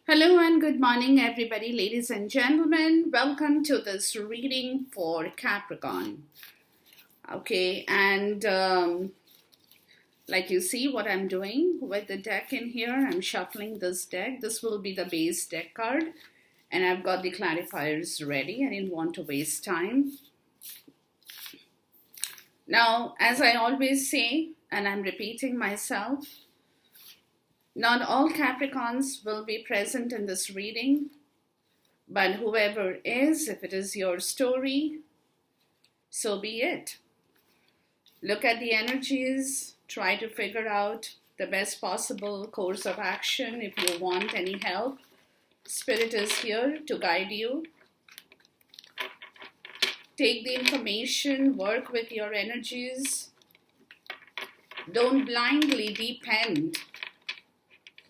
Hello and good morning, everybody, ladies and gentlemen. Welcome to this reading for Capricorn. Okay, and like you see what I'm doing with the deck in here, I'm shuffling this deck. This will be the base deck card, and I've got the clarifiers ready. I didn't want to waste time. Now, as I always say, and I'm repeating myself, not all Capricorns will be present in this reading, but whoever is, if it is your story, so be it. Look at the energies, try to figure out the best possible course of action. If you want any help, Spirit is here to guide you. Take the information, work with your energies. Don't blindly depend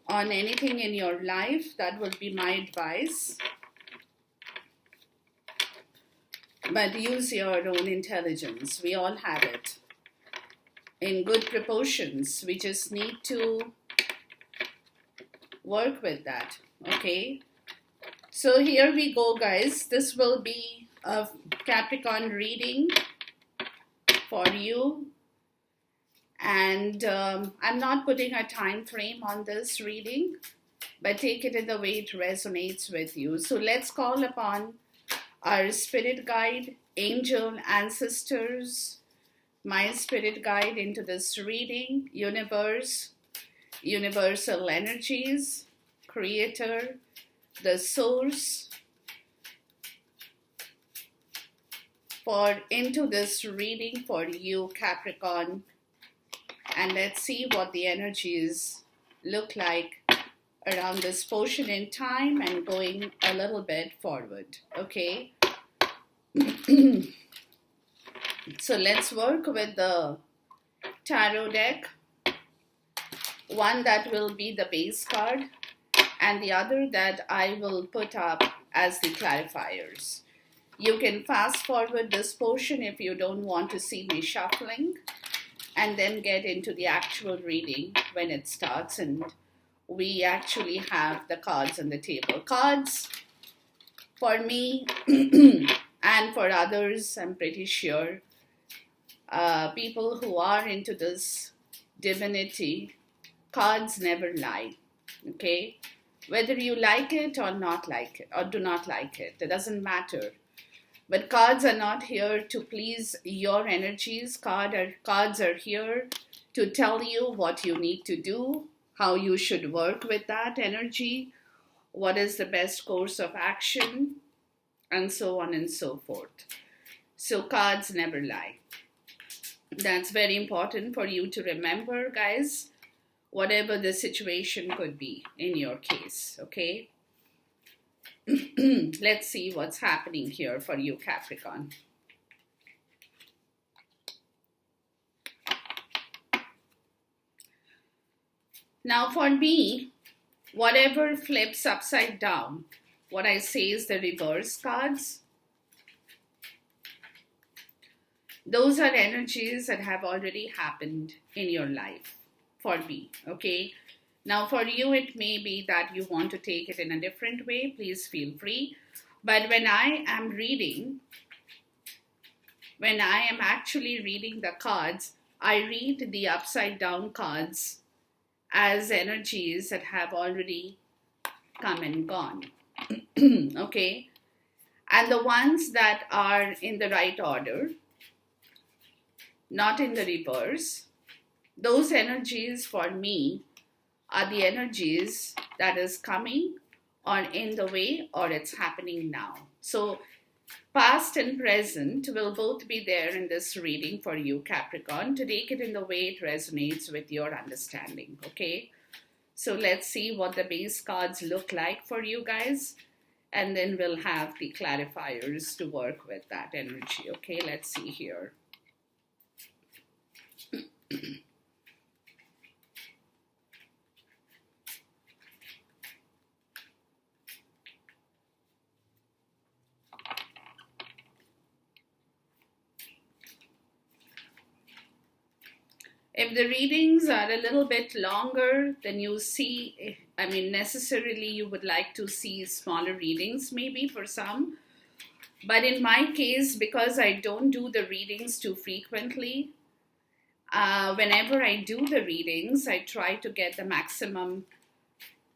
on anything in your life. That would be my advice. But use your own intelligence. We all have it in good proportions. We just need to work with that. Okay. So here we go, guys. This will be a Capricorn reading for you. And I'm not putting a time frame on this reading, but take it in the way it resonates with you. So let's call upon our spirit guide, angel ancestors, my spirit guide into this reading, universe, universal energies, creator, the source, for into this reading for you, Capricorn. And let's see what the energies look like around this portion in time and going a little bit forward. Okay. So let's work with the tarot deck. One that will be the base card and the other that I will put up as the clarifiers. You can fast forward this portion if you don't want to see me shuffling, and then get into the actual reading when it starts and we actually have the cards on the table. Cards, for me and for others, I'm pretty sure, people who are into this divinity, cards never lie, okay? Whether you like it or not like it, or do not like it, it doesn't matter. But cards are not here to please your energies. Cards are here to tell you what you need to do, how you should work with that energy, what is the best course of action, and so on and so forth. So cards never lie. That's very important for you to remember, guys, whatever the situation could be in your case, okay? Let's see what's happening here for you, Capricorn. Now for me, whatever flips upside down, what I say is the reverse cards. Those are energies that have already happened in your life for me, okay? Now, for you, it may be that you want to take it in a different way. Please feel free. But when I am reading, when I am actually reading the cards, I read the upside down cards as energies that have already come and gone. Okay? And the ones that are in the right order, not in the reverse, those energies for me are the energies that is coming or in the way or it's happening now. So past and present will both be there in this reading for you, Capricorn, to take it in the way it resonates with your understanding, okay? So let's see what the base cards look like for you guys, and then we'll have the clarifiers to work with that energy, okay? Let's see here. If the readings are a little bit longer, then you see, I mean, necessarily you would like to see smaller readings maybe for some. But in my case, because I don't do the readings too frequently, whenever I do the readings, I try to get the maximum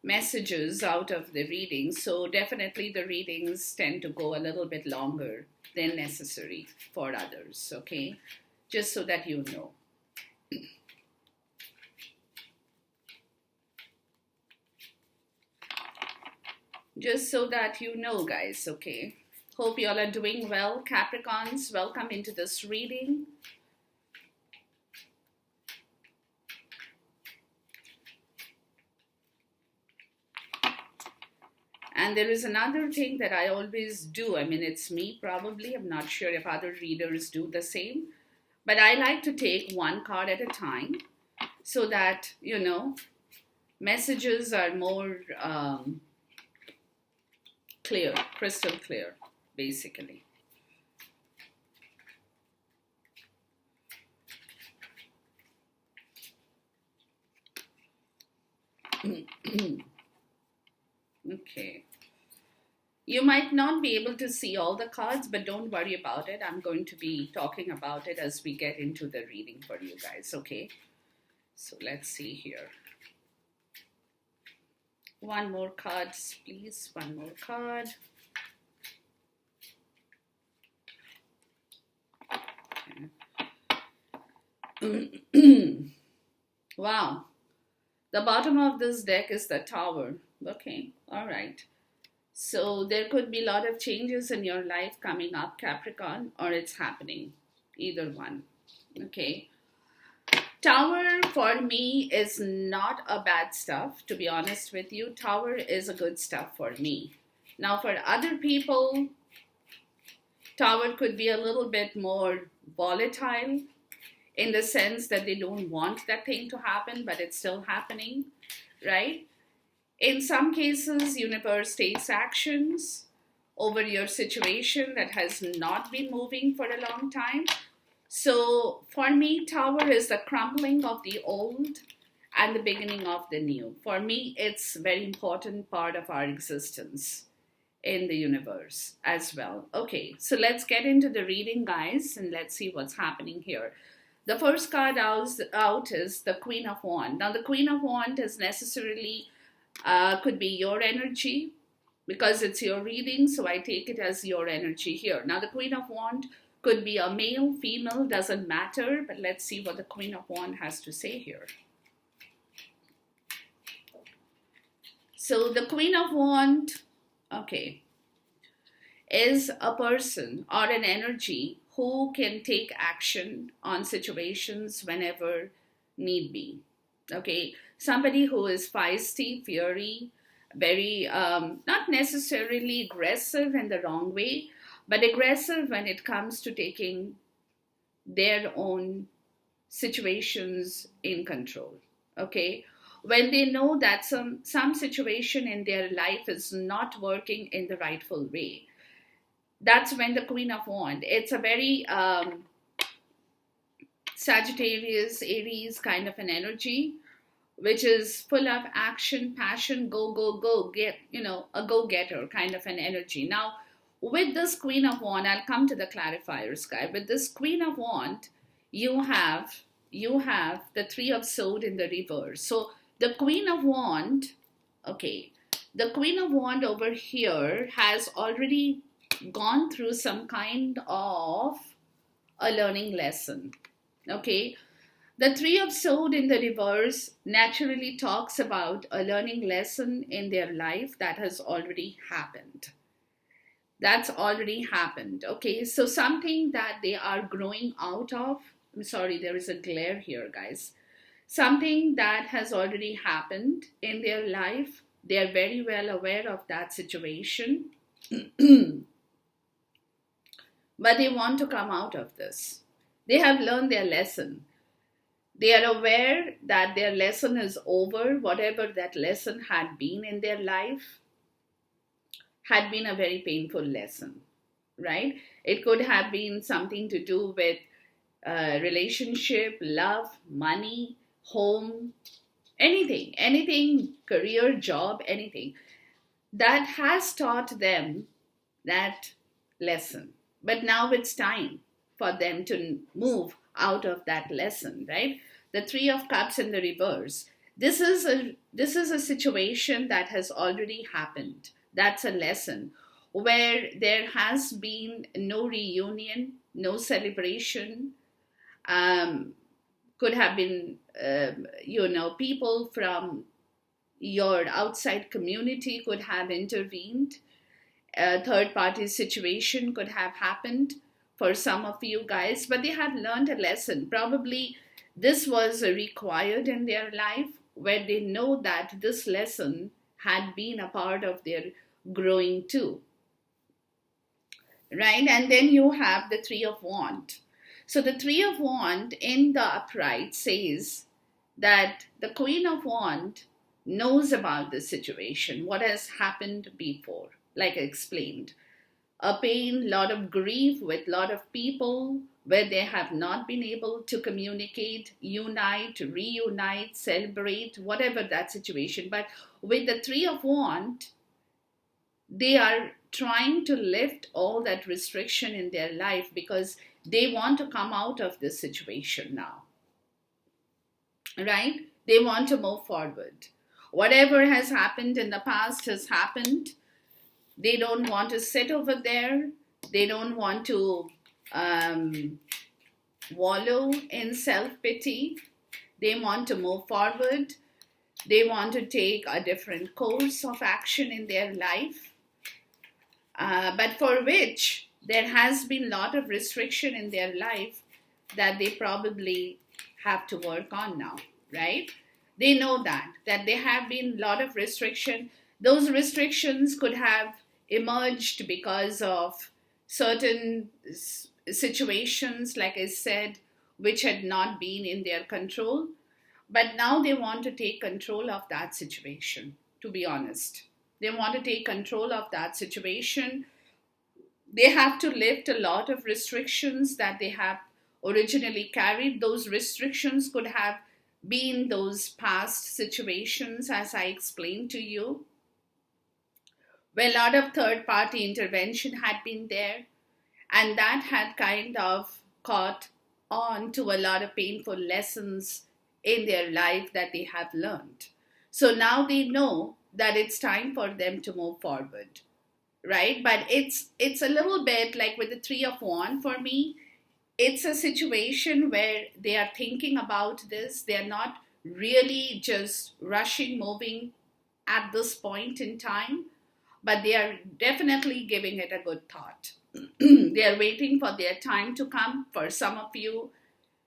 messages out of the readings. So definitely the readings tend to go a little bit longer than necessary for others, okay? Just so that you know. Just so that you know, guys, okay? Hope you all are doing well. Capricorns, welcome into this reading. And there is another thing that I always do. I mean, it's me probably. I'm not sure if other readers do the same. But I like to take one card at a time so that, you know, messages are more clear, crystal clear, basically. Okay. You might not be able to see all the cards, but don't worry about it. I'm going to be talking about it as we get into the reading for you guys, okay? So let's see here. One more card, please. One more card. Okay. Wow. The bottom of this deck is the Tower. Okay, all right. So there could be a lot of changes in your life coming up, Capricorn, or it's happening. Either one. Okay. Tower for me is not a bad stuff, to be honest with you. Tower is a good stuff for me. Now for other people, Tower could be a little bit more volatile in the sense that they don't want that thing to happen, but it's still happening, right? In some cases, universe takes actions over your situation that has not been moving for a long time. So for me, Tower is the crumbling of the old and the beginning of the new. For me, it's a very important part of our existence in the universe as well. Okay, so let's get into the reading, guys, and let's see what's happening here. The first card out is the Queen of Wands. Now, the Queen of Wands is necessarily could be your energy because it's your reading, so I take it as your energy here. Now, the Queen of Wands could be a male, female, doesn't matter, but let's see what the Queen of Wands has to say here. So, the Queen of Wands, okay, is a person or an energy who can take action on situations whenever need be. Okay, somebody who is feisty, fiery, very, not necessarily aggressive in the wrong way, but aggressive when it comes to taking their own situations in control. Okay, when they know that some situation in their life is not working in the rightful way, that's when the Queen of Wands, it's a very Sagittarius, Aries kind of an energy, which is full of action, passion, go, go, go, get, you know, a go-getter kind of an energy. Now, with this Queen of Wands, I'll come to the clarifiers, guys. With this Queen of Wands, you have the Three of Swords in the reverse. So the Queen of Wands, okay, the Queen of Wands over here has already gone through some kind of a learning lesson, okay? The Three of Swords in the reverse naturally talks about a learning lesson in their life that has already happened. That's already happened, okay? So something that they are growing out of, I'm sorry, there is a glare here, guys. Something that has already happened in their life, they are very well aware of that situation. But they want to come out of this. They have learned their lesson. They are aware that their lesson is over. Whatever that lesson had been in their life had been a very painful lesson, right? It could have been something to do with relationship, love, money, home, anything, career, job, anything. That has taught them that lesson. But now it's time for them to move out of that lesson, right? The Three of Cups in the reverse. This is a situation that has already happened. That's a lesson where there has been no reunion, no celebration. Um, could have been, people from your outside community could have intervened. A third party situation could have happened for some of you guys, but they have learned a lesson. Probably this was required in their life, where they know that this lesson had been a part of their growing too, right? And then you have the Three of Wands. So the Three of Wands in the upright says that the Queen of Wands knows about the situation, what has happened before, like I explained. A pain, lot of grief with lot of people where they have not been able to communicate, unite, reunite, celebrate, whatever that situation. But with the Three of Wands, they are trying to lift all that restriction in their life because they want to come out of this situation now, right? They want to move forward. Whatever has happened in the past has happened. They don't want to sit over there. They don't want to wallow in self-pity. They want to move forward. They want to take a different course of action in their life, but for which there has been a lot of restriction in their life that they probably have to work on now, right? They know that there have been a lot of restriction. Those restrictions could have emerged because of certain situations, like I said, which had not been in their control. But now they want to take control of that situation, to be honest. They want to take control of that situation. They have to lift a lot of restrictions that they have originally carried. Those restrictions could have been those past situations, as I explained to you, where a lot of third party intervention had been there, and that had kind of caught on to a lot of painful lessons in their life that they have learned. So now they know that it's time for them to move forward, right? But it's a little bit like with the Three of Wands for me. It's a situation where they are thinking about this. They're not really just rushing, moving at this point in time, but they are definitely giving it a good thought. They are waiting for their time to come. For some of you,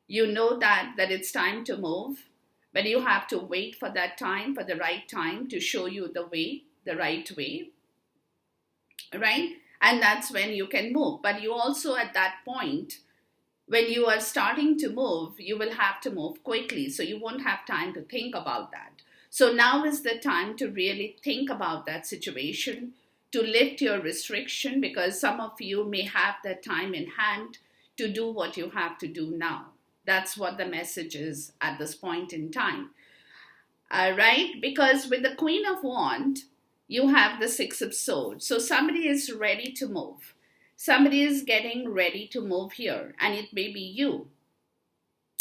you know that it's time to move, but you have to wait for that time, for the right time to show you the way, the right way, right? And that's when you can move. But you also, at that point, when you are starting to move, you will have to move quickly. So you won't have time to think about that. So now is the time to really think about that situation, to lift your restriction, because some of you may have that time in hand to do what you have to do now. That's what the message is at this point in time. Right? Because with the Queen of Wands, you have the Six of Swords. So somebody is ready to move. Somebody is getting ready to move here. And it may be you,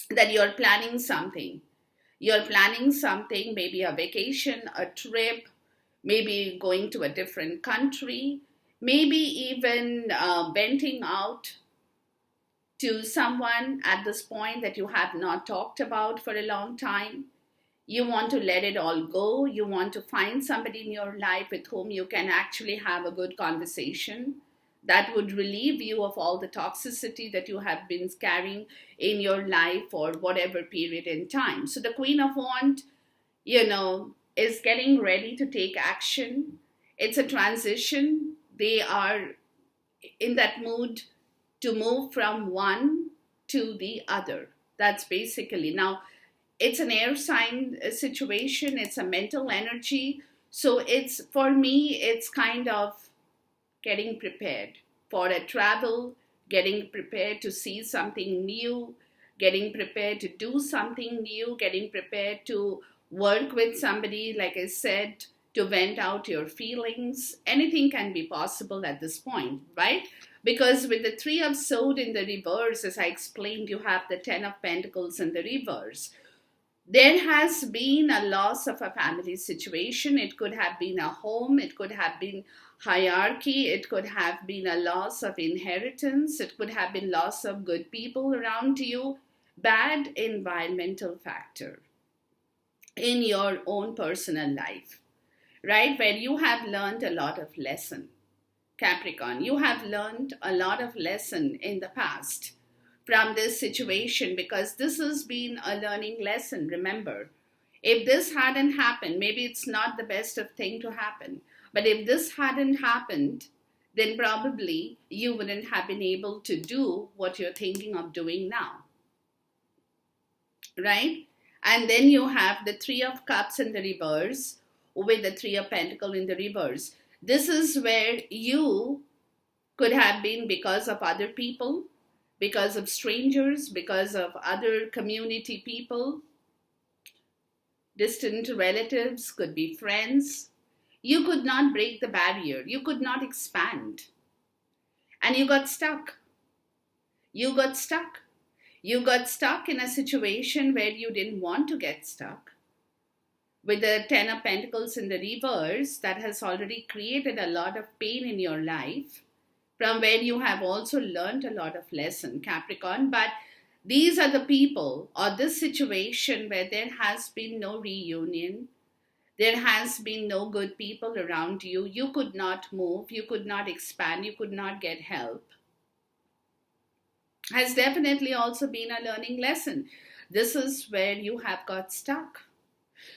that you're planning something. You're planning something, maybe a vacation, a trip, maybe going to a different country, maybe even venting out to someone at this point that you have not talked about for a long time. You want to let it all go. You want to find somebody in your life with whom you can actually have a good conversation that would relieve you of all the toxicity that you have been carrying in your life for whatever period in time. So the Queen of Wands, is getting ready to take action. It's a transition. They are in that mood to move from one to the other. That's basically. Now, it's an air sign situation. It's a mental energy. So for me, it's kind of getting prepared for a travel, getting prepared to see something new, getting prepared to do something new, getting prepared to work with somebody, like I said, to vent out your feelings. Anything can be possible at this point, right? Because with the Three of Swords in the reverse, as I explained, you have the Ten of Pentacles in the reverse. There has been a loss of a family situation. It could have been a home. It could have been hierarchy. It could have been a loss of inheritance. It could have been loss of good people around you. Bad environmental factor in your own personal life, right? Where you have learned a lot of lesson. Capricorn, you have learned a lot of lesson in the past from this situation, because this has been a learning lesson. Remember, if this hadn't happened, maybe it's not the best of thing to happen, but if this hadn't happened, then probably you wouldn't have been able to do what you're thinking of doing now, right? And then you have the Three of Cups in the reverse with the Three of Pentacles in the reverse. This is where you could have been, because of other people, because of strangers, because of other community people, distant relatives, could be friends. You could not break the barrier. You could not expand. And you got stuck. You got stuck. You got stuck in a situation where you didn't want to get stuck. With the Ten of Pentacles in the reverse, that has already created a lot of pain in your life, from where you have also learned a lot of lesson, Capricorn. But these are the people, or this situation where there has been no reunion, there has been no good people around you, you could not move, you could not expand, you could not get help, has definitely also been a learning lesson. This is where you have got stuck.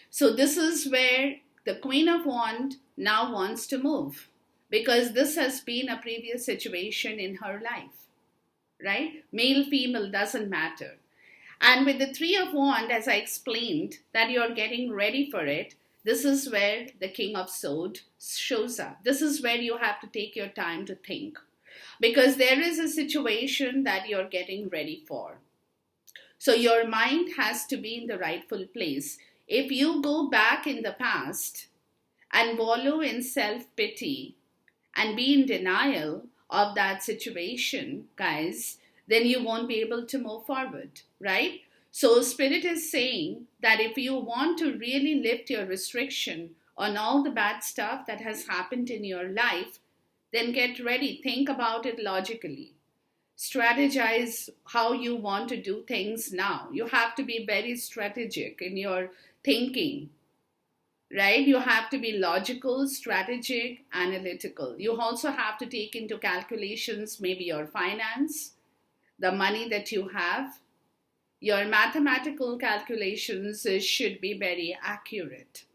So this is where the Queen of Wands now wants to move, because this has been a previous situation in her life, right? Male, female, doesn't matter. And with the Three of Wands, as I explained, that you're getting ready for it, this is where the King of Swords shows up. This is where you have to take your time to think, because there is a situation that you're getting ready for. So your mind has to be in the rightful place. If you go back in the past and wallow in self-pity and be in denial of that situation, guys, then you won't be able to move forward, right? So Spirit is saying that if you want to really lift your restriction on all the bad stuff that has happened in your life, then get ready. Think about it logically. Strategize how you want to do things now. You have to be very strategic in your thinking, right? You have to be logical, strategic, analytical. You also have to take into calculations maybe your finance, the money that you have. Your mathematical calculations should be very accurate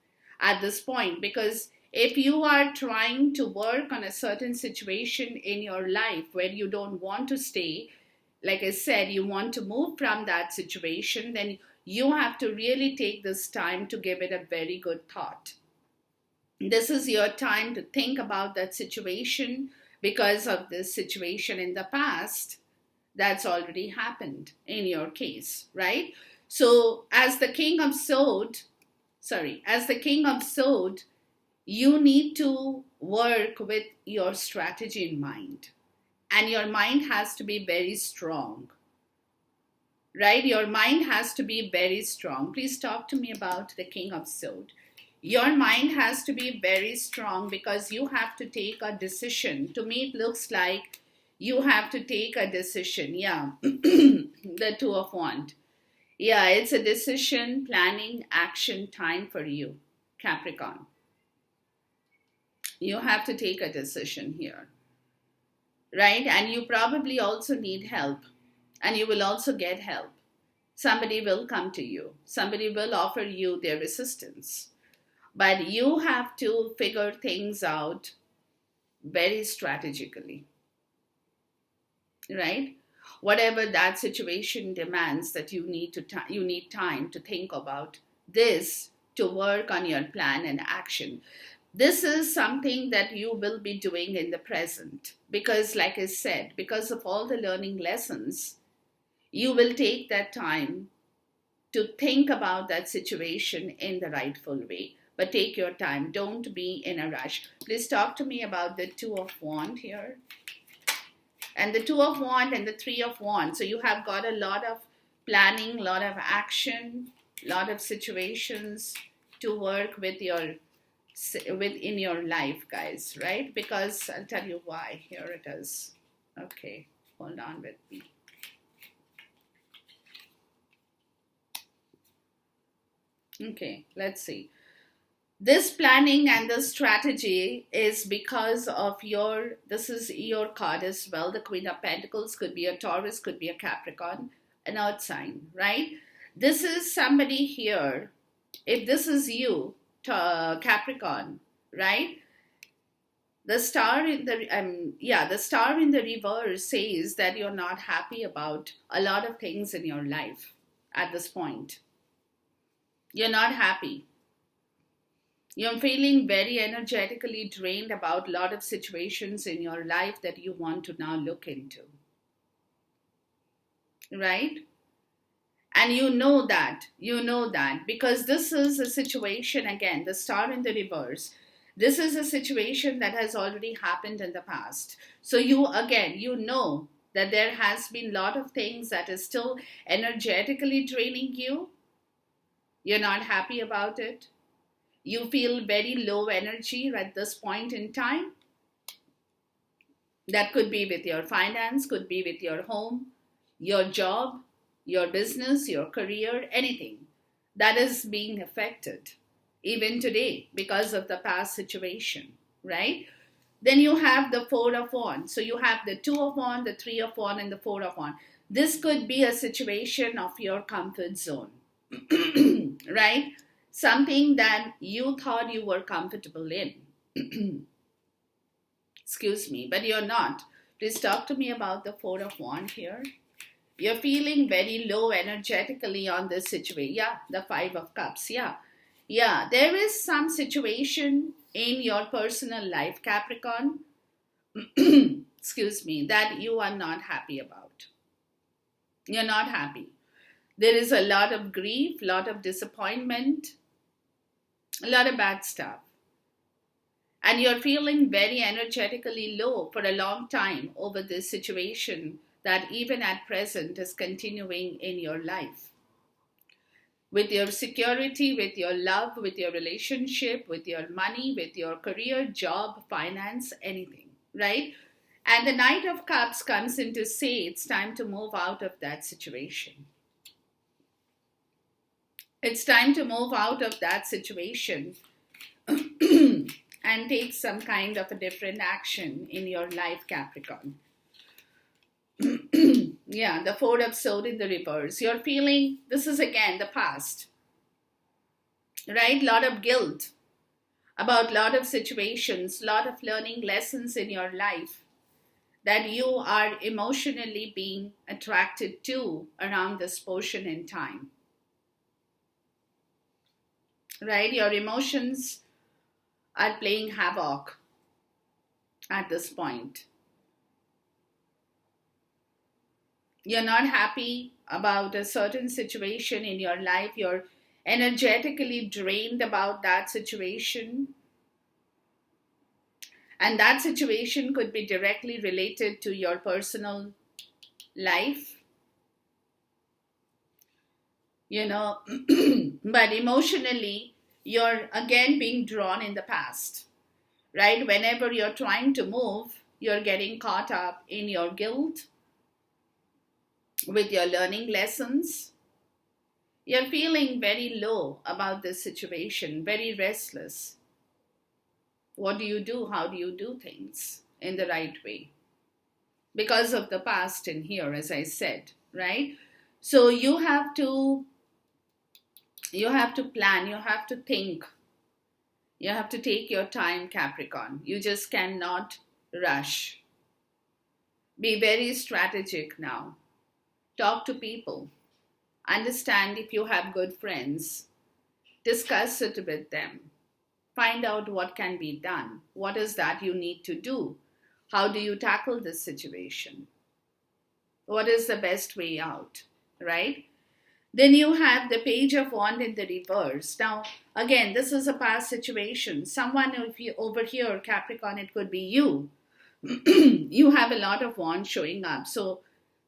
at this point, because if you are trying to work on a certain situation in your life where you don't want to stay, like I said, you want to move from that situation, then you have to really take this time to give it a very good thought. This is your time to think about that situation, because of this situation in the past that's already happened in your case, right? So as the King of Swords, you need to work with your strategy in mind. And your mind has to be very strong, right? Your mind has to be very strong. Please talk to me about the King of Swords. Your mind has to be very strong, because you have to take a decision. To me, it looks like you have to take a decision. Yeah, the Two of Wands. Yeah, it's a decision, planning, action time for you, Capricorn. You have to take a decision here, right? And you probably also need help, and you will also get help. Somebody will come to you. Somebody will offer you their assistance. But you have to figure things out very strategically, right? Whatever that situation demands, that you need time to think about this, to work on your plan and action. This is something that you will be doing in the present, because like I said, because of all the learning lessons, You will take that time to think about that situation in the rightful way. But take your time. Don't be in a rush. Please talk to me about the Two of Wands here. And the Two of Wands and the Three of Wands. So you have got a lot of planning, a lot of action, a lot of situations to work with within your life, guys, right? Because I'll tell you why. Here it is. Okay, hold on with me. Okay, let's see. This planning and the strategy is because of this is your card as well. The Queen of Pentacles could be a Taurus, could be a Capricorn, an earth sign, right? This is somebody here. If this is you, Capricorn, right? The star in the star in the reverse says that you're not happy about a lot of things in your life at this point. You're not happy. You're feeling very energetically drained about a lot of situations in your life that you want to now look into. Right? And you know that because this is a situation, again, the star in the reverse. This is a situation that has already happened in the past. So you know that there has been a lot of things that is still energetically draining you. You're not happy about it. You feel very low energy at this point in time. That could be with your finance, could be with your home, your job, your business, your career, anything that is being affected even today because of the past situation, right? Then you have the Four of Wands. So you have the Two of Wands, the Three of Wands, and the Four of Wands. This could be a situation of your comfort zone, right? Something that you thought you were comfortable in. Excuse me, but you're not. Please talk to me about the Four of Wands here. You're feeling very low energetically on this situation. Yeah, the Five of Cups. Yeah, there is some situation in your personal life, Capricorn, excuse me, that you are not happy about. You're not happy. There is a lot of grief, a lot of disappointment, a lot of bad stuff. And you're feeling very energetically low for a long time over this situation that even at present is continuing in your life. With your security, with your love, with your relationship, with your money, with your career, job, finance, anything, right? And the Knight of Cups comes in to say it's time to move out of that situation. It's time to move out of that situation and take some kind of a different action in your life, Capricorn. Yeah, the Four of Swords in the reverse. You're feeling, this is again the past, right? A lot of guilt about a lot of situations, a lot of learning lessons in your life that you are emotionally being attracted to around this portion in time, right? Your emotions are playing havoc at this point. You're not happy about a certain situation in your life. You're energetically drained about that situation. And that situation could be directly related to your personal life. But emotionally, you're again being drawn in the past, right? Whenever you're trying to move, you're getting caught up in your guilt, with your learning lessons. You're feeling very low about this situation, very restless. What do you do? How do you do things in the right way? Because of the past in here, as I said, right? So you have to plan, you have to think, you have to take your time, Capricorn. You just cannot rush. Be very strategic now. Talk to people. Understand if you have good friends. Discuss it with them. Find out what can be done. What is that you need to do? How do you tackle this situation? What is the best way out, right? Then you have the Page of Wand in the reverse. Now, again, this is a past situation. Someone if you, over here, Capricorn, it could be you. You have a lot of wands showing up. So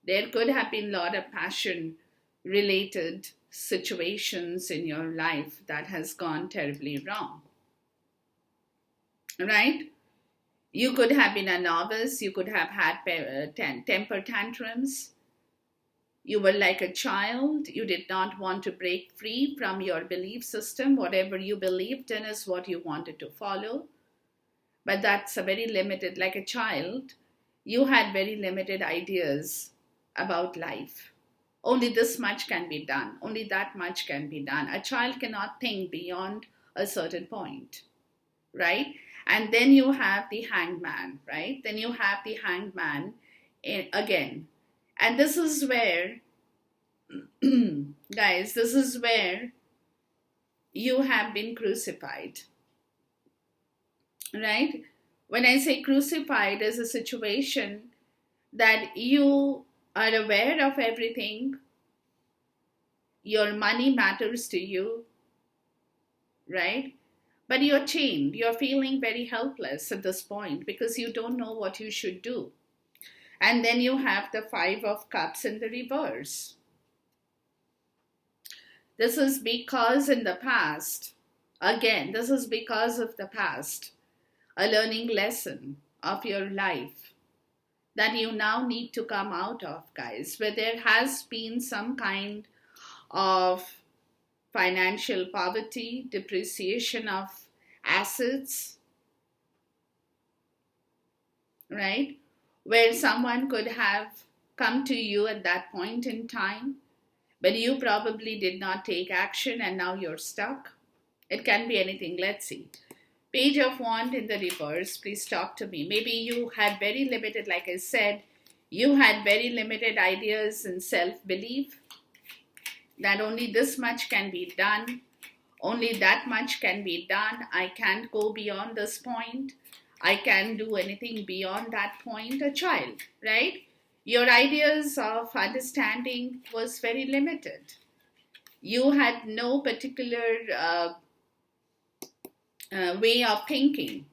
there could have been a lot of passion related situations in your life that has gone terribly wrong, right? You could have been a novice. You could have had temper tantrums. You were like a child. You did not want to break free from your belief system. Whatever you believed in is what you wanted to follow. But that's a very limited, like a child, you had very limited ideas about life. Only this much can be done. Only that much can be done. A child cannot think beyond a certain point, right? And then you have the hangman, right? Then you have the hangman again. And this is where, guys, this is where you have been crucified, right? When I say crucified, is a situation that you are aware of everything. Your money matters to you, right? But you're chained. You're feeling very helpless at this point because you don't know what you should do. And then you have the Five of Cups in the reverse. This is because in the past, again, this is because of the past, a learning lesson of your life that you now need to come out of, guys, where there has been some kind of financial poverty, depreciation of assets, right? Where someone could have come to you at that point in time, but you probably did not take action and now you're stuck. It can be anything. Let's see. Page of Wand in the reverse. Please talk to me. Maybe you had very limited, like I said, you had very limited ideas and self-belief that only this much can be done. Only that much can be done. I can't go beyond this point. I can't do anything beyond that point. A child, right? Your ideas of understanding was very limited. You had no particular way of thinking,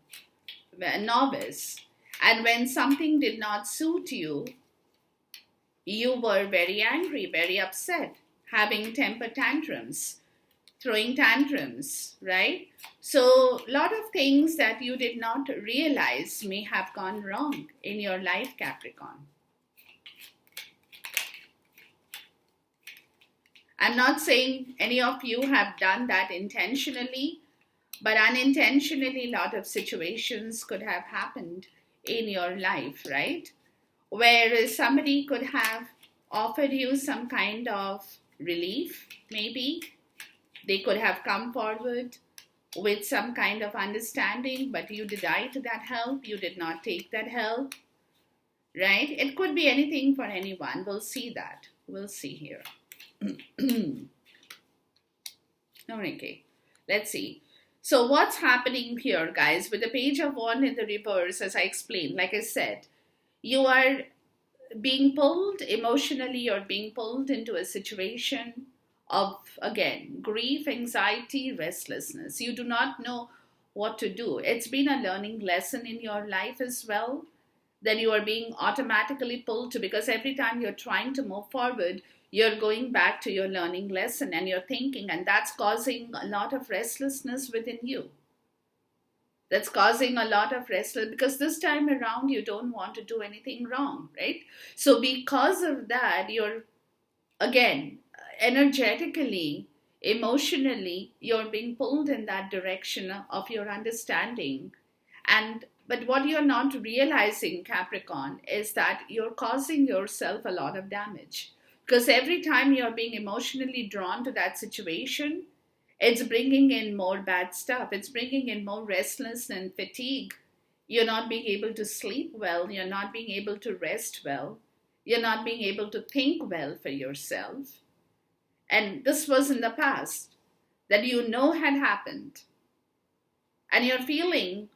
a novice. And when something did not suit you, you were very angry, very upset, having temper tantrums, throwing tantrums, right? So a lot of things that you did not realize may have gone wrong in your life, Capricorn. I'm not saying any of you have done that intentionally, but unintentionally, a lot of situations could have happened in your life, right? Where somebody could have offered you some kind of relief, maybe. They could have come forward with some kind of understanding, but you denied that help. You did not take that help, right? It could be anything for anyone. We'll see that. We'll see here. Okay, let's see. So what's happening here, guys, with the Page of Wand in the reverse, as I explained, like I said, you are being pulled emotionally, you're being pulled into a situation of, again, grief, anxiety, restlessness. You do not know what to do. It's been a learning lesson in your life as well that you are being automatically pulled to, because every time you're trying to move forward, you're going back to your learning lesson and you're thinking, and that's causing a lot of restlessness within you. That's causing a lot of restlessness because this time around you don't want to do anything wrong, right? So because of that, you're, again, energetically, emotionally, you're being pulled in that direction of your understanding. But what you're not realizing, Capricorn, is that you're causing yourself a lot of damage. Because every time you're being emotionally drawn to that situation, it's bringing in more bad stuff. It's bringing in more restlessness and fatigue. You're not being able to sleep well. You're not being able to rest well. You're not being able to think well for yourself. And this was in the past that you know had happened. And you're feeling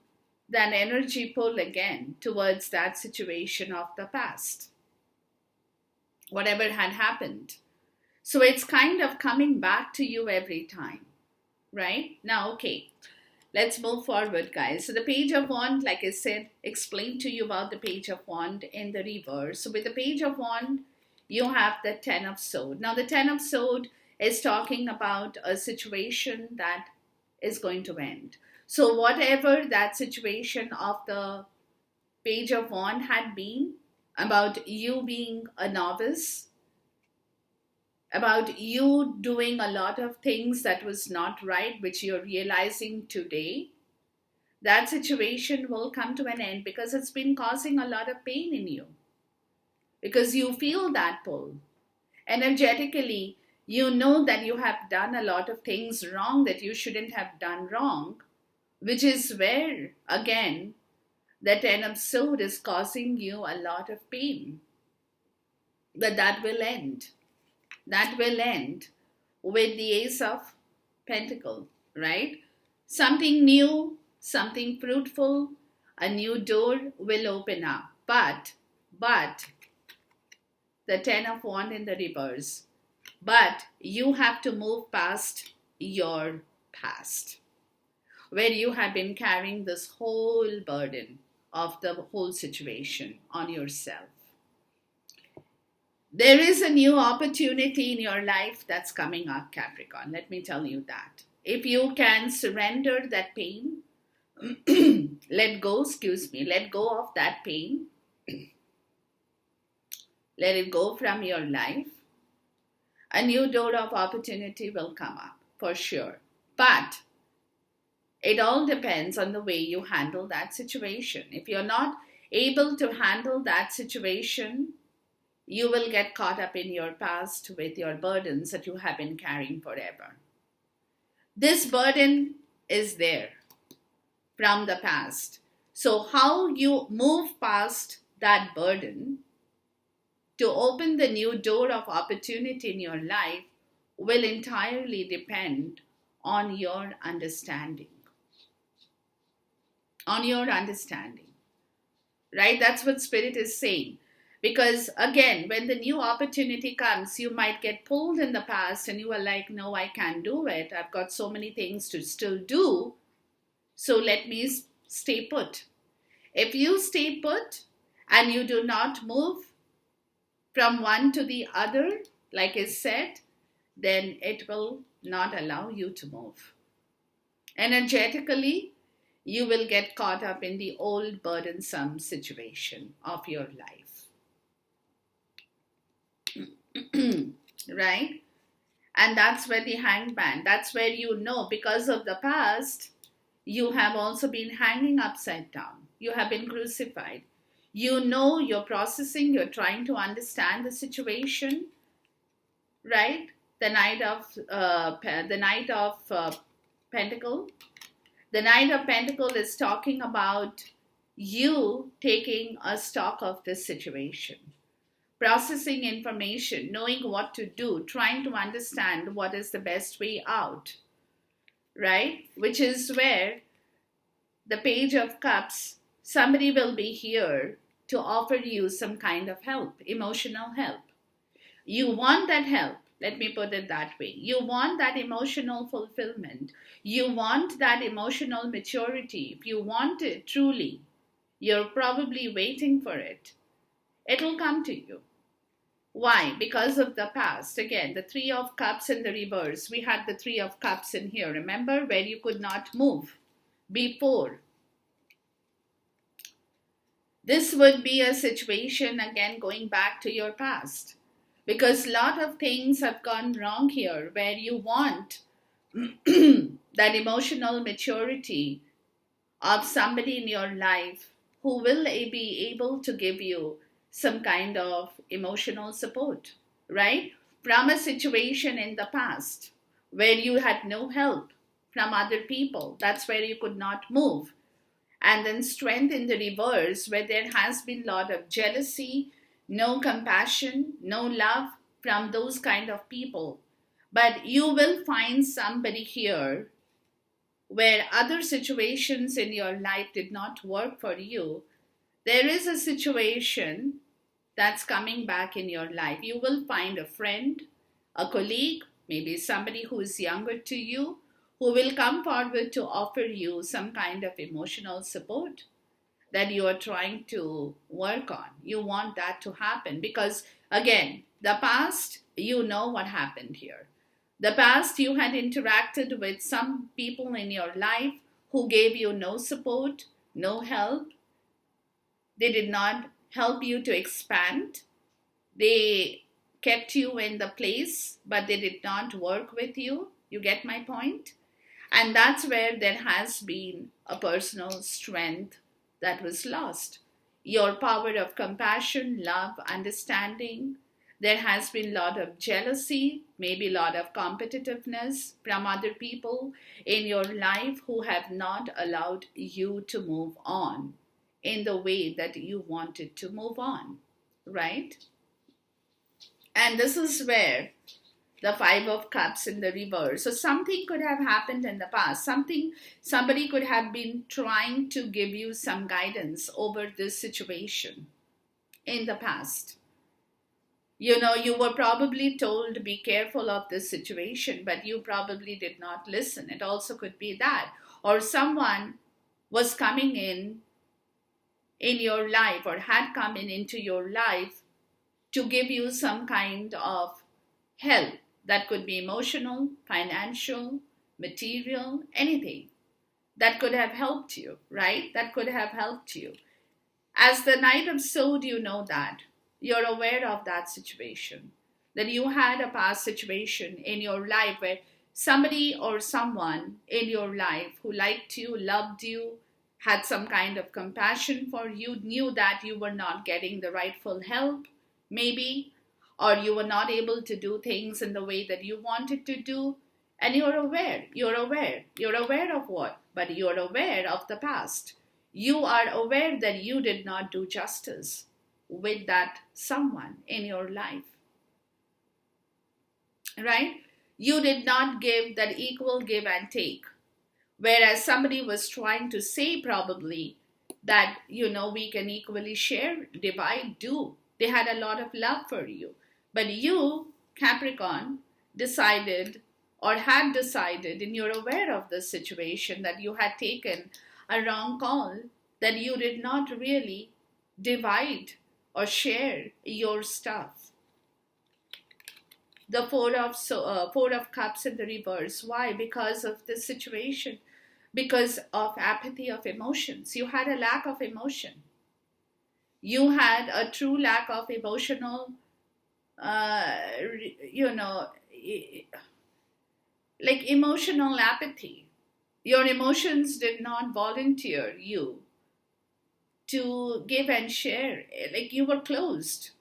that energy pull again towards that situation of the past. whatever had happened. So it's kind of coming back to you every time, right? Now, okay, let's move forward, guys. So the Page of Wand, like I said, explained to you about the Page of Wand in the reverse. So with the Page of Wand, you have the Ten of Swords. Now the Ten of Swords is talking about a situation that is going to end. So whatever that situation of the Page of Wand had been, about you being a novice, about you doing a lot of things that was not right, which you're realizing today, that situation will come to an end because it's been causing a lot of pain in you. Because you feel that pull. Energetically, you know that you have done a lot of things wrong that you shouldn't have done wrong, which is where, again, the Ten of Swords is causing you a lot of pain. But that will end. That will end with the Ace of Pentacles, right? Something new, something fruitful, a new door will open up. But, the Ten of Wands in the reverse. But you have to move past your past, where you have been carrying this whole burden of the whole situation on yourself. There is a new opportunity in your life that's coming up, Capricorn. Let me tell you that. If you can surrender that pain, let go of that pain, let it go from your life, a new door of opportunity will come up, for sure. But it all depends on the way you handle that situation. If you're not able to handle that situation, you will get caught up in your past with your burdens that you have been carrying forever. This burden is there from the past. So how you move past that burden to open the new door of opportunity in your life will entirely depend on your understanding. On your understanding. Right? That's what Spirit is saying. Because again, when the new opportunity comes, you might get pulled in the past and you are like, no, I can't do it. I've got so many things to still do. So let me stay put. If you stay put and you do not move from one to the other, like I said, then it will not allow you to move. Energetically, you will get caught up in the old burdensome situation of your life. Right? And that's where the hangman, that's where you know, because of the past, you have also been hanging upside down. You have been crucified. You know, you're processing, you're trying to understand the situation, right? The Knight of Pentacle. The Knight of Pentacle is talking about you taking a stock of this situation. Processing information, knowing what to do, trying to understand what is the best way out, right? Which is where the Page of Cups, somebody will be here to offer you some kind of help, emotional help. You want that help, let me put it that way. You want that emotional fulfillment. You want that emotional maturity. If you want it truly, you're probably waiting for it. It'll come to you. Why? Because of the past. Again, the Three of Cups in the reverse. We had the Three of Cups in here, remember, where you could not move before. This would be a situation, again, going back to your past. Because a lot of things have gone wrong here, where you want that emotional maturity of somebody in your life who will be able to give you some kind of emotional support, right? From a situation in the past where you had no help from other people. That's where you could not move. And then strength in the reverse, where there has been a lot of jealousy, no compassion, no love from those kind of people. But you will find somebody here where other situations in your life did not work for you. There is a situation that's coming back in your life. You will find a friend, a colleague, maybe somebody who is younger to you, who will come forward to offer you some kind of emotional support that you are trying to work on. You want that to happen because, again, the past, you know what happened here. The past, you had interacted with some people in your life who gave you no support, no help. They did not help you to expand. They kept you in the place, but they did not work with you. You get my point? And that's where there has been a personal strength that was lost. Your power of compassion, love, understanding. There has been a lot of jealousy, maybe a lot of competitiveness from other people in your life who have not allowed you to move on in the way that you wanted to move on, right? And this is where the Five of Cups in the reverse. So something could have happened in the past. Somebody could have been trying to give you some guidance over this situation in the past. You know, you were probably told to be careful of this situation, but you probably did not listen. It also could be that. Or someone was coming in your life or had come into your life to give you some kind of help. That could be emotional, financial, material, anything that could have helped you, right? That could have helped you. As the Knight of Swords, you know that. You're aware of that situation. That you had a past situation in your life where somebody or someone in your life who liked you, loved you, had some kind of compassion for you, knew that you were not getting the rightful help, maybe, or you were not able to do things in the way that you wanted to do, and you're aware of what? But you're aware of the past. You are aware that you did not do justice with that someone in your life, right? You did not give that equal give and take, whereas somebody was trying to say probably that, we can equally share, divide, do. They had a lot of love for you. But you, Capricorn, decided or had decided, and you're aware of the situation, that you had taken a wrong call, that you did not really divide or share your stuff. The Four of Cups in the reverse. Why? Because of this situation. Because of apathy of emotions. You had a lack of emotion. You had a true lack of emotional like emotional apathy. Your emotions did not volunteer you to give and share. Like you were closed.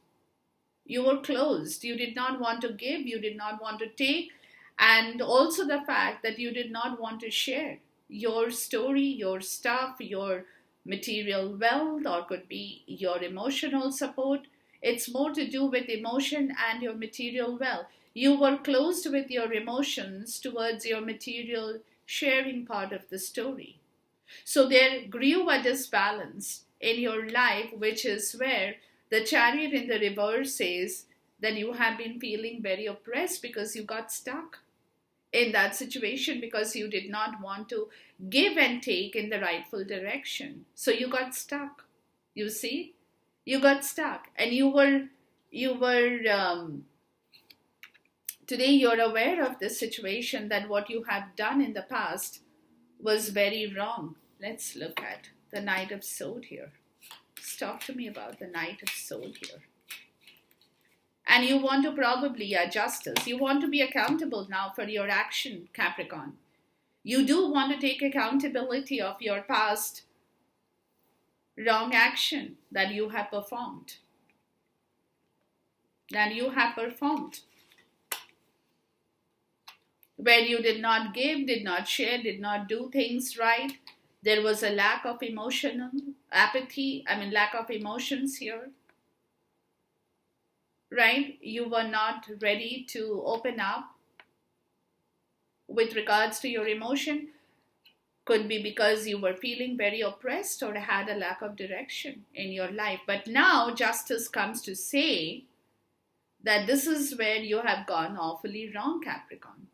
You did not want to give, you did not want to take, and also the fact that you did not want to share your story, your stuff, your material wealth, or could be your emotional support. It's more to do with emotion and your material wealth. You were closed with your emotions towards your material sharing part of the story. So there grew a disbalance in your life, which is where the Chariot in the reverse says that you have been feeling very oppressed because you got stuck in that situation because you did not want to give and take in the rightful direction. So you got stuck. You see? You got stuck, and today you're aware of this situation, that what you have done in the past was very wrong. Let's look at the Knight of Swords here. Talk to me about the Knight of Swords here. And you want to probably justice. You want to be accountable now for your action, Capricorn. You do want to take accountability of your past wrong action that you have performed. Where you did not give, did not share, did not do things right. There was a lack of emotional apathy, lack of emotions here. Right? You were not ready to open up with regards to your emotion. Could be because you were feeling very oppressed or had a lack of direction in your life. But now justice comes to say that this is where you have gone awfully wrong, Capricorn.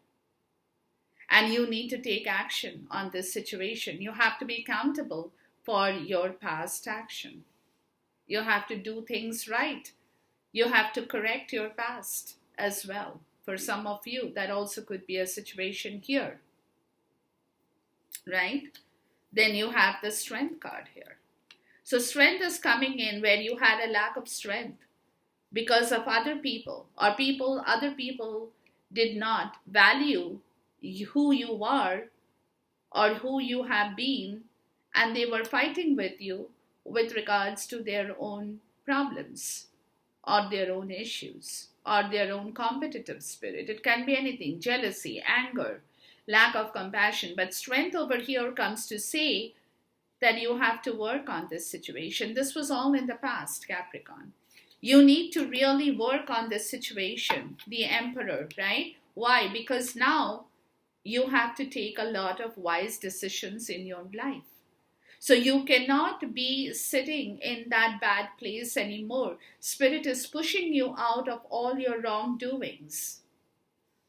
And you need to take action on this situation. You have to be accountable for your past action. You have to do things right. You have to correct your past as well. For some of you, that also could be a situation here, right? Then you have the strength card here. So strength is coming in where you had a lack of strength because of other people, or other people did not value who you are or who you have been, and they were fighting with you with regards to their own problems or their own issues or their own competitive spirit. It can be anything: jealousy, anger, lack of compassion. But strength over here comes to say that you have to work on this situation. This was all in the past, Capricorn. You need to really work on this situation, the Emperor, right? Why? Because now you have to take a lot of wise decisions in your life. So you cannot be sitting in that bad place anymore. Spirit is pushing you out of all your wrongdoings.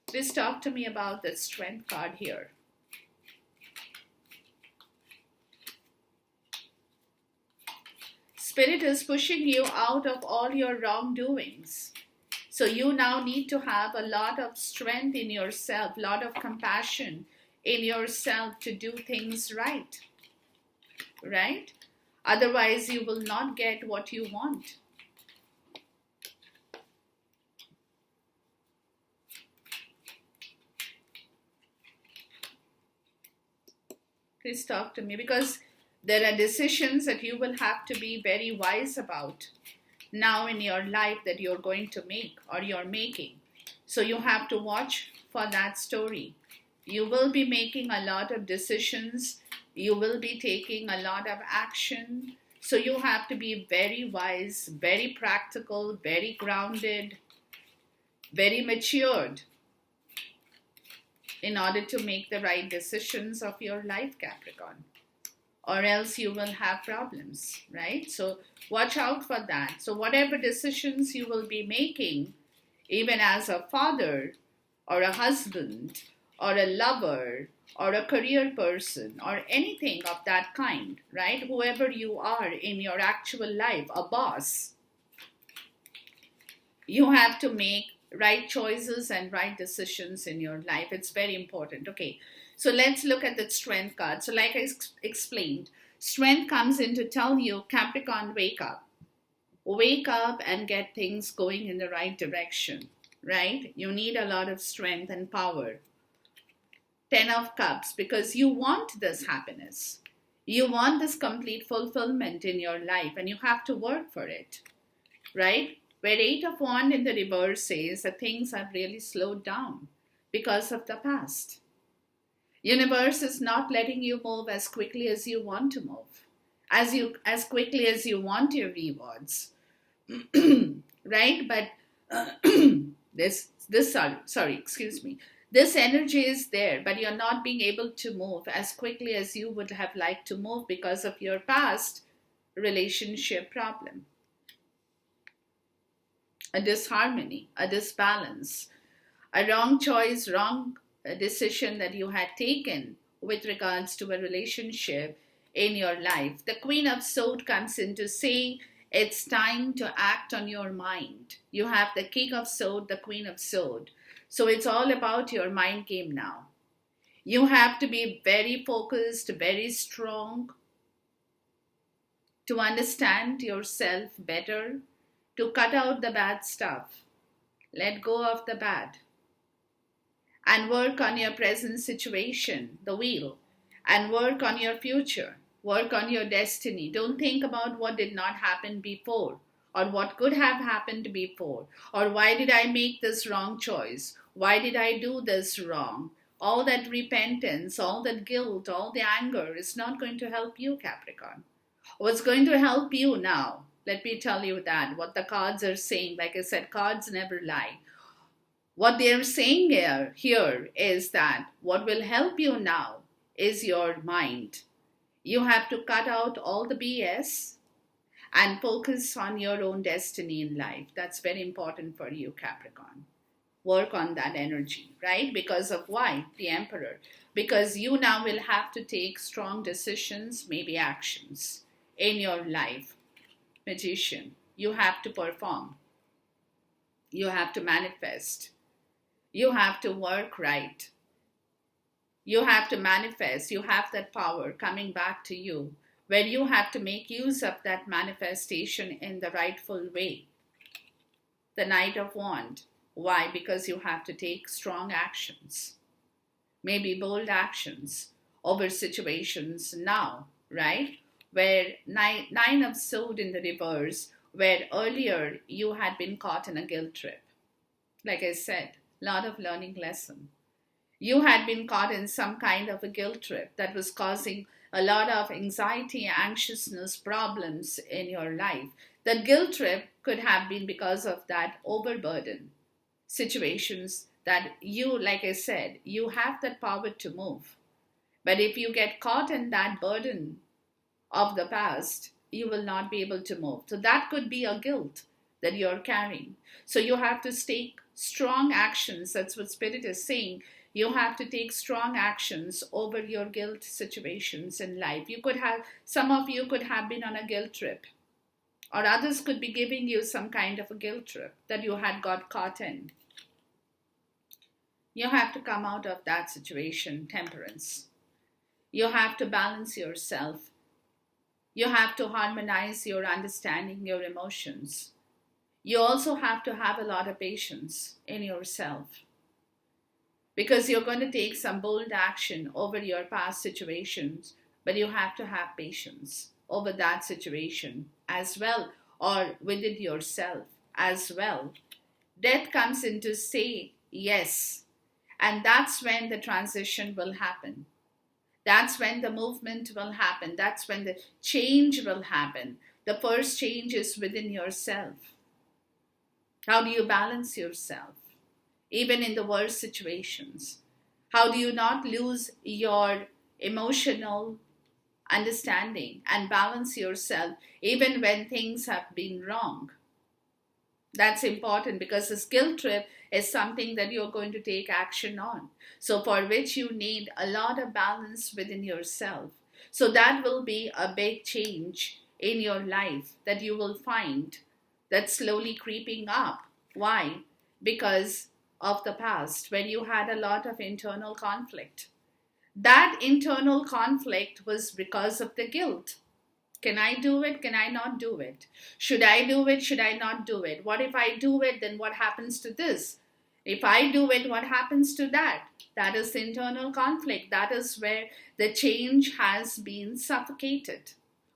Please talk to me about the strength card here. Spirit is pushing you out of all your wrongdoings. So you now need to have a lot of strength in yourself, a lot of compassion in yourself to do things right. Right? Otherwise, you will not get what you want. Please talk to me, because there are decisions that you will have to be very wise about now in your life that you're going to make or you're making. So you have to watch for that story. You will be making a lot of decisions. You will be taking a lot of action. So you have to be very wise, very practical, very grounded, very matured in order to make the right decisions of your life, Capricorn. Or else you will have problems, right? So watch out for that. So whatever decisions you will be making, even as a father or a husband or a lover or a career person or anything of that kind, right? Whoever you are in your actual life, a boss, you have to make right choices and right decisions in your life. It's very important. Okay, so let's look at the strength card. So like I explained, strength comes in to tell you, Capricorn, wake up. Wake up and get things going in the right direction, right? You need a lot of strength and power. 10 of Cups, because you want this happiness. You want this complete fulfillment in your life, and you have to work for it, right? Where 8 of Wands in the reverse says that things have really slowed down because of the past. Universe is not letting you move as quickly as you want to move, as quickly as you want your rewards, right? But this energy is there, but you're not being able to move as quickly as you would have liked to move because of your past relationship problem. A disharmony, a disbalance, a wrong choice, wrong decision that you had taken with regards to a relationship in your life. The Queen of Swords comes in to say it's time to act on your mind. You have the King of Swords, the Queen of Swords. So it's all about your mind game now. You have to be very focused, very strong to understand yourself better, to cut out the bad stuff, let go of the bad, and work on your present situation, the wheel, and work on your future, work on your destiny. Don't think about what did not happen before, or what could have happened before, or why did I make this wrong choice, why did I do this wrong. All that repentance, all that guilt, all the anger is not going to help you, Capricorn. What's going to help you now? Let me tell you that, what the cards are saying. Like I said, cards never lie. What they're saying here is that what will help you now is your mind. You have to cut out all the BS and focus on your own destiny in life. That's very important for you, Capricorn. Work on that energy, right? Because of why? The Emperor. Because you now will have to take strong decisions, maybe actions in your life. Magician. You have to perform. You have to manifest. You have to work right. You have to manifest. You have that power coming back to you, where you have to make use of that manifestation in the rightful way. The Knight of Wands. Why? Because you have to take strong actions, maybe bold actions over situations now, right? Where nine of Swords in the reverse, where earlier you had been caught in a guilt trip. Like I said, a lot of learning lesson. You had been caught in some kind of a guilt trip that was causing a lot of anxiety, anxiousness, problems in your life. The guilt trip could have been because of that overburden situations that you, like I said, you have that power to move. But if you get caught in that burden of the past, you will not be able to move. So that could be a guilt that you're carrying. So you have to take strong actions. That's what Spirit is saying. You have to take strong actions over your guilt situations in life. You could have, some of you could have been on a guilt trip, or others could be giving you some kind of a guilt trip that you had got caught in. You have to come out of that situation, Temperance. You have to balance yourself. You have to harmonize your understanding, your emotions. You also have to have a lot of patience in yourself, because you're going to take some bold action over your past situations, but you have to have patience over that situation as well, or within yourself as well. Death comes in to say yes, and that's when the transition will happen. That's when the movement will happen. That's when the change will happen. The first change is within yourself. How do you balance yourself, even in the worst situations? How do you not lose your emotional understanding and balance yourself even when things have been wrong? That's important, because this guilt trip is something that you're going to take action on. So for which you need a lot of balance within yourself. So that will be a big change in your life that you will find that's slowly creeping up. Why? Because of the past, when you had a lot of internal conflict. That internal conflict was because of the guilt. Can I do it? Can I not do it? Should I do it? Should I not do it? What if I do it? Then what happens to this? If I do it, what happens to that? That is internal conflict. That is where the change has been suffocated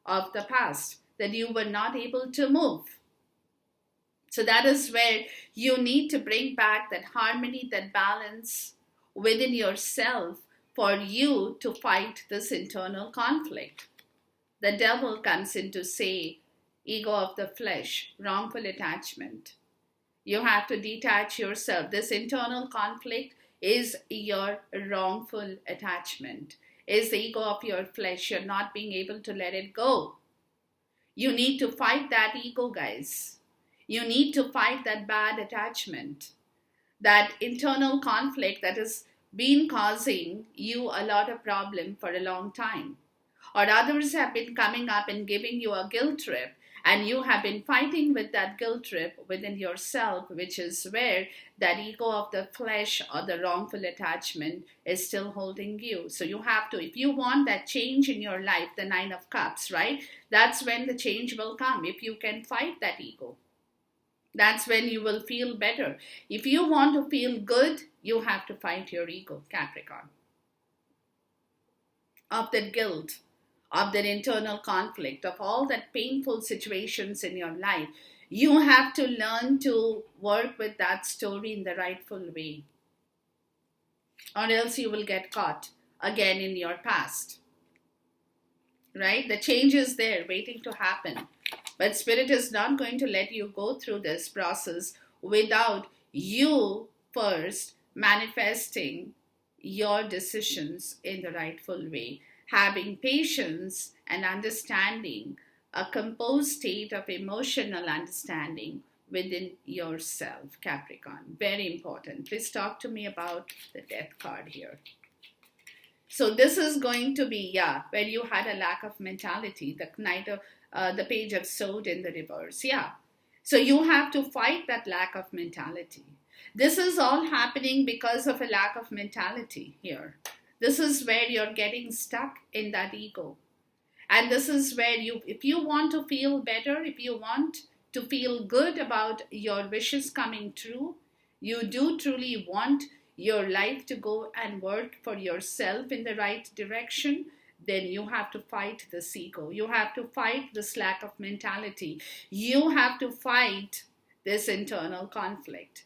of the past, that you were not able to move. So that is where you need to bring back that harmony, that balance within yourself for you to fight this internal conflict. The devil comes in to say, ego of the flesh, wrongful attachment. You have to detach yourself. This internal conflict is your wrongful attachment, is the ego of your flesh. You're not being able to let it go. You need to fight that ego, guys. You need to fight that bad attachment, that internal conflict that has been causing you a lot of problem for a long time. Or others have been coming up and giving you a guilt trip, and you have been fighting with that guilt trip within yourself, which is where that ego of the flesh or the wrongful attachment is still holding you. So you have to, if you want that change in your life, the 9 of Cups, right? That's when the change will come. If you can fight that ego, that's when you will feel better. If you want to feel good, you have to fight your ego, Capricorn. Of that guilt, of that internal conflict, of all that painful situations in your life, you have to learn to work with that story in the rightful way. Or else you will get caught again in your past. Right? The change is there waiting to happen. But Spirit is not going to let you go through this process without you first manifesting your decisions in the rightful way, having patience and understanding, a composed state of emotional understanding within yourself, Capricorn. Very important. Please talk to me about the Death card here. So this is going to be, where you had a lack of mentality, the Page of Swords in the reverse. So you have to fight that lack of mentality. This is all happening because of a lack of mentality here. This is where you're getting stuck in that ego. And this is where if you want to feel better, if you want to feel good about your wishes coming true, you do truly want your life to go and work for yourself in the right direction, then you have to fight this ego. You have to fight this lack of mentality. You have to fight this internal conflict.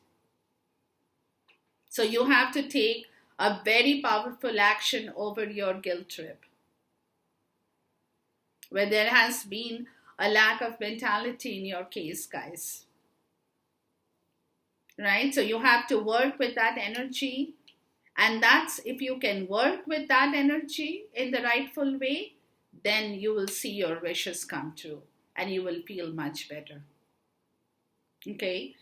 So you have to take a very powerful action over your guilt trip, where there has been a lack of mentality in your case, guys. Right? So you have to work with that energy. And that's, if you can work with that energy in the rightful way, then you will see your wishes come true and you will feel much better. Okay?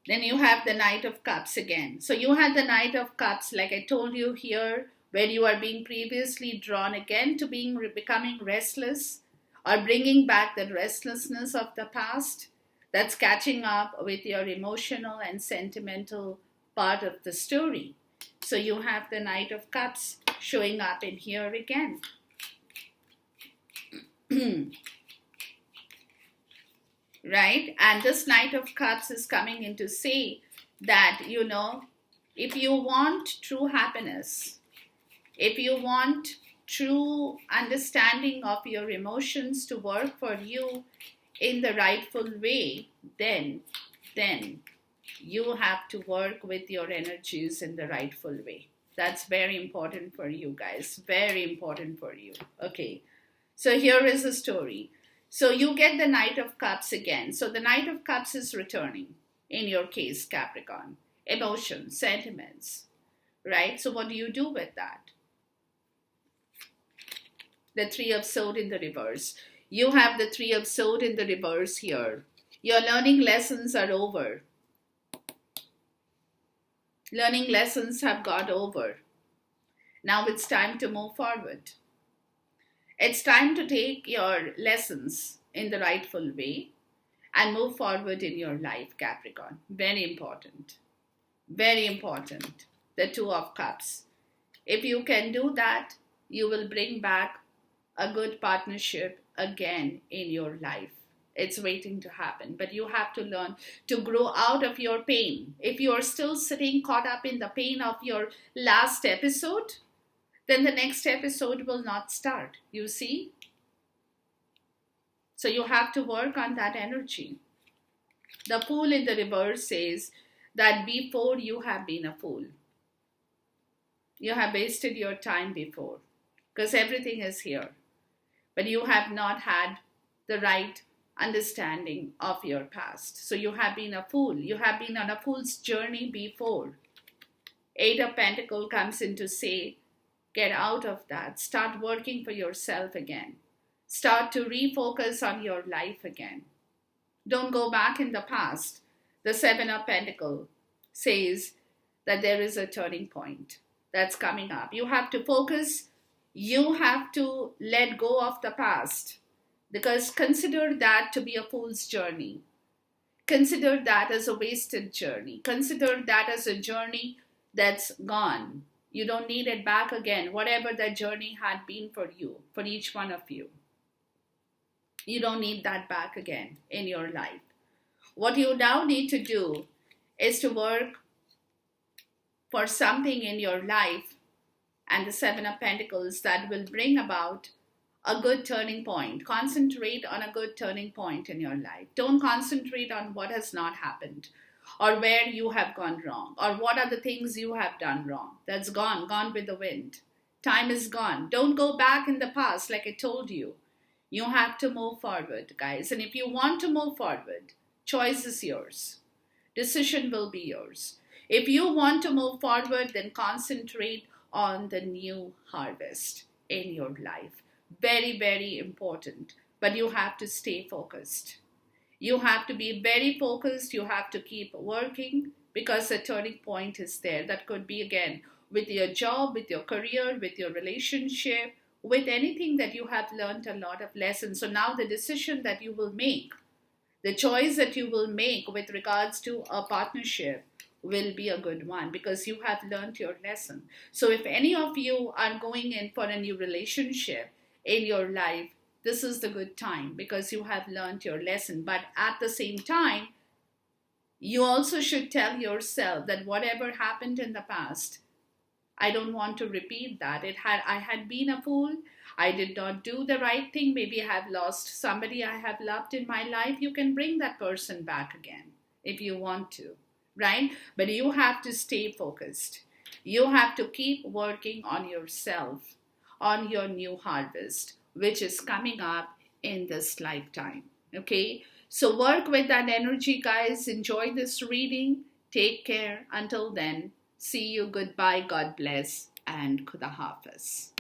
Then you have the Knight of Cups again. So you had the Knight of Cups, like I told you here, where you are being previously drawn again to becoming restless, or bringing back the restlessness of the past that's catching up with your emotional and sentimental part of the story. So you have the Knight of Cups showing up in here again. Right? And this Knight of Cups is coming in to say that, if you want true happiness, if you want true understanding of your emotions to work for you in the rightful way, then you have to work with your energies in the rightful way. That's very important for you guys. Very important for you. Okay. So here is the story. So you get the Knight of Cups again. So the Knight of Cups is returning in your case, Capricorn. Emotions, sentiments, right? So what do you do with that? The Three of Swords in the reverse. You have the Three of Swords in the reverse here. Your learning lessons are over. Learning lessons have got over. Now it's time to move forward. It's time to take your lessons in the rightful way and move forward in your life, Capricorn. Very important. Very important. The Two of Cups. If you can do that, you will bring back a good partnership again in your life. It's waiting to happen. But you have to learn to grow out of your pain. If you are still sitting caught up in the pain of your last episode, then the next episode will not start. You see? So you have to work on that energy. The Fool in the reverse says that before you have been a fool. You have wasted your time before because everything is here. But you have not had the right understanding of your past. So you have been a fool. You have been on a fool's journey before. Eight of Pentacles comes in to say, get out of that. Start working for yourself again. Start to refocus on your life again. Don't go back in the past. The Seven of Pentacles says that there is a turning point that's coming up. You have to focus. You have to let go of the past, because consider that to be a fool's journey. Consider that as a wasted journey. Consider that as a journey that's gone. You don't need it back again, whatever that journey had been for you, for each one of you. You don't need that back again in your life. What you now need to do is to work for something in your life and the Seven of Pentacles that will bring about a good turning point. Concentrate on a good turning point in your life. Don't concentrate on what has not happened or where you have gone wrong or what are the things you have done wrong. That's gone with the wind. Time is gone. Don't go back in the past like I told you. You have to move forward, guys. And if you want to move forward, choice is yours. Decision will be yours. If you want to move forward, then concentrate on the new harvest in your life. Very, very important. But you have to stay focused. You have to be very focused. You have to keep working because the turning point is there. That could be, again, with your job, with your career, with your relationship, with anything that you have learned a lot of lessons. So now the decision that you will make, the choice that you will make with regards to a partnership will be a good one because you have learned your lesson. So if any of you are going in for a new relationship in your life, this is the good time because you have learned your lesson. But at the same time, you also should tell yourself that whatever happened in the past, I don't want to repeat that. I had been a fool. I did not do the right thing. Maybe I have lost somebody I have loved in my life. You can bring that person back again if you want to, right? But you have to stay focused. You have to keep working on yourself, on your new harvest, which is coming up in this lifetime. Okay? So work with that energy, guys. Enjoy this reading. Take care. Until then, see you. Goodbye. God bless. And Khuda Hafiz.